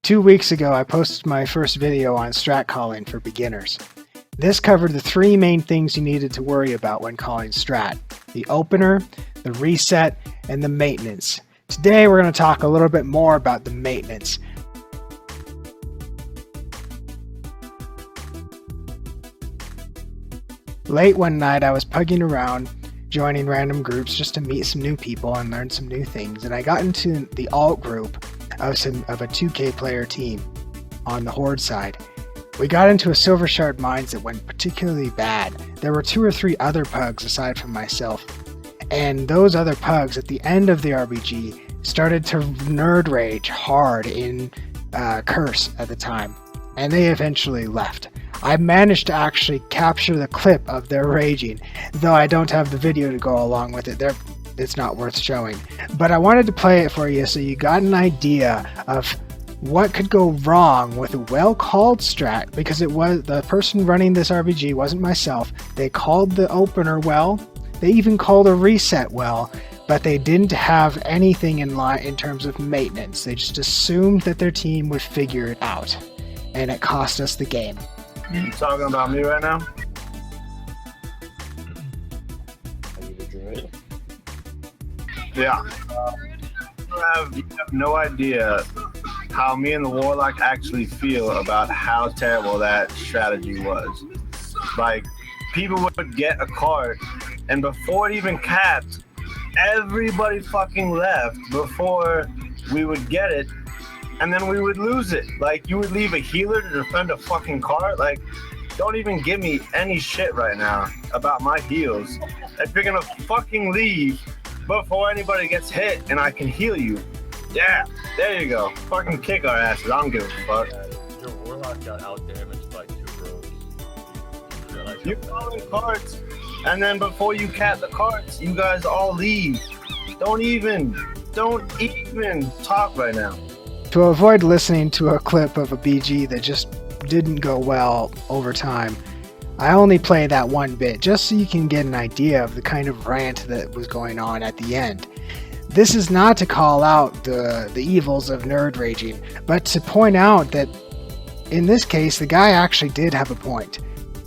2 weeks ago, I posted my first video on strat calling for beginners. This covered the 3 main things you needed to worry about when calling strat: the opener, the reset, and the maintenance. Today we're going to talk a little bit more about the maintenance. Late one night I was pugging around, joining random groups just to meet some new people and learn some new things, and I got into the alt group of a 2K player team on the Horde side. We got into a silver shard mines that went particularly bad. There were 2 or 3 other pugs aside from myself, and those other pugs at the end of the RBG started to nerd rage hard in Curse at the time, and they eventually left. I managed to actually capture the clip of their raging, though I don't have the video to go along with it. It's not worth showing. But I wanted to play it for you so you got an idea of what could go wrong with a well-called strat, because it was the person running this RBG wasn't myself. They called the opener well, they even called a reset well, but they didn't have anything in line in terms of maintenance. They just assumed that their team would figure it out, and it cost us the game. You talking about me right now? Yeah. You have no idea how me and the Warlock actually feel about how terrible that strategy was. Like, people would get a card, and before it even capped, everybody fucking left before we would get it, and then we would lose it. Like, you would leave a healer to defend a fucking card? Like, don't even give me any shit right now about my heals. If you're gonna fucking leave before anybody gets hit and I can heal you, yeah, there you go. Fucking kick our asses. I don't give a fuck. Your Warlock got out-damaged by 2 rogues. You calling cards, and then before you cap the cards, you guys all leave. Don't even talk right now. To avoid listening to a clip of a BG that just didn't go well over time, I only play that one bit just so you can get an idea of the kind of rant that was going on at the end. This is not to call out the evils of nerd raging, but to point out that in this case the guy actually did have a point.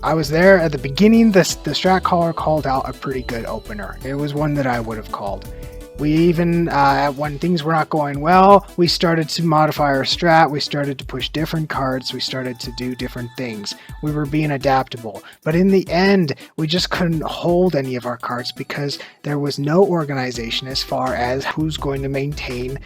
I was there at the beginning. The strat caller called out a pretty good opener. It was one that I would have called. We even, when things were not going well, we started to modify our strat, we started to push different cards, we started to do different things. We were being adaptable. But in the end, we just couldn't hold any of our cards because there was no organization as far as who's going to maintain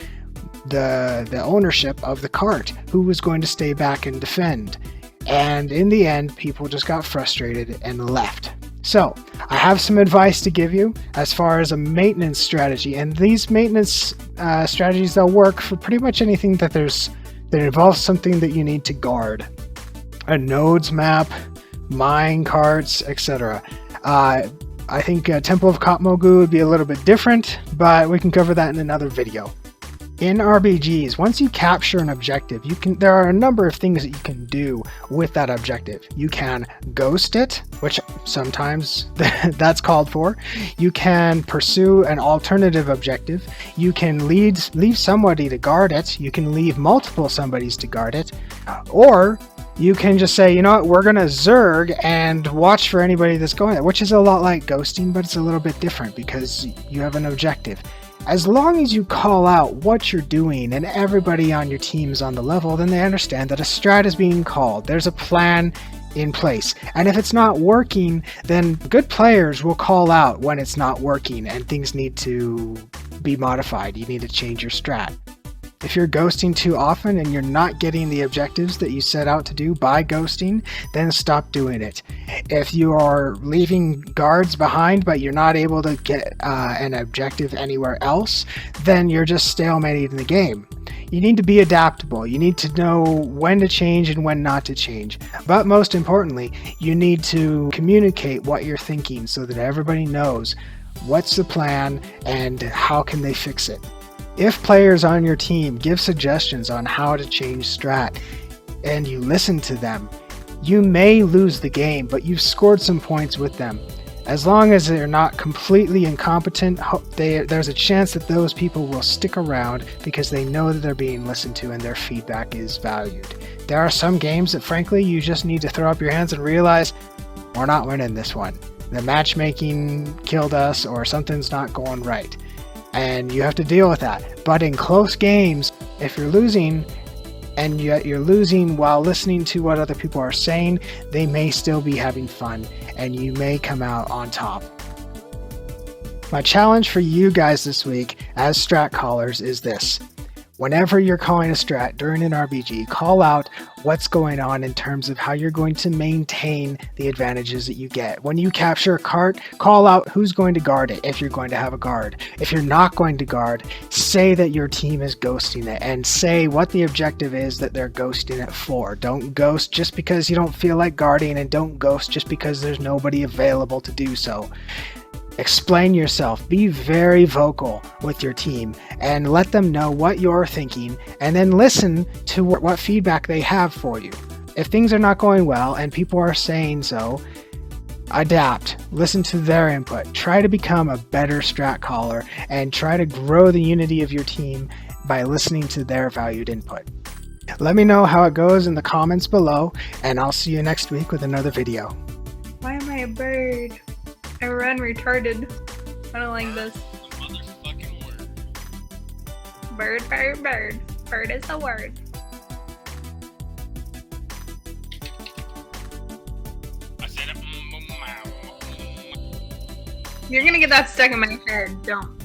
the ownership of the cart, who was going to stay back and defend. And in the end, people just got frustrated and left. So, I have some advice to give you as far as a maintenance strategy, and these maintenance strategies, they'll work for pretty much anything that involves something that you need to guard. A nodes map, mine carts, etc. I think Temple of Kotmogu would be a little bit different, but we can cover that in another video. In RBGs, once you capture an objective, there are a number of things that you can do with that objective. You can ghost it, which sometimes that's called for. You can pursue an alternative objective. You can leave somebody to guard it. You can leave multiple somebodies to guard it. Or you can just say, you know what, we're going to zerg and watch for anybody that's going there, which is a lot like ghosting, but it's a little bit different because you have an objective. As long as you call out what you're doing and everybody on your team is on the level, then they understand that a strat is being called. There's a plan in place. And if it's not working, then good players will call out when it's not working and things need to be modified. You need to change your strat. If you're ghosting too often and you're not getting the objectives that you set out to do by ghosting, then stop doing it. If you are leaving guards behind but you're not able to get an objective anywhere else, then you're just stalemating the game. You need to be adaptable. You need to know when to change and when not to change. But most importantly, you need to communicate what you're thinking so that everybody knows what's the plan and how can they fix it. If players on your team give suggestions on how to change strat and you listen to them, you may lose the game, but you've scored some points with them. As long as they're not completely incompetent, there's a chance that those people will stick around because they know that they're being listened to and their feedback is valued. There are some games that frankly you just need to throw up your hands and realize we're not winning this one. The matchmaking killed us or something's not going right. And you have to deal with that. But in close games, if you're losing and yet you're losing while listening to what other people are saying, they may still be having fun and you may come out on top. My challenge for you guys this week as strat callers is this. Whenever you're calling a strat during an RBG, call out what's going on in terms of how you're going to maintain the advantages that you get. When you capture a cart, call out who's going to guard it if you're going to have a guard. If you're not going to guard, say that your team is ghosting it and say what the objective is that they're ghosting it for. Don't ghost just because you don't feel like guarding, and don't ghost just because there's nobody available to do so. Explain yourself, be very vocal with your team and let them know what you're thinking, and then listen to what feedback they have for you. If things are not going well and people are saying so, adapt, listen to their input, try to become a better strat caller and try to grow the unity of your team by listening to their valued input. Let me know how it goes in the comments below, and I'll see you next week with another video. Why am I a bird? I run retarded. I don't like this. Motherfucking word. Bird, bird, bird. Bird is the word. I said it. You're gonna get that stuck in my head. Don't.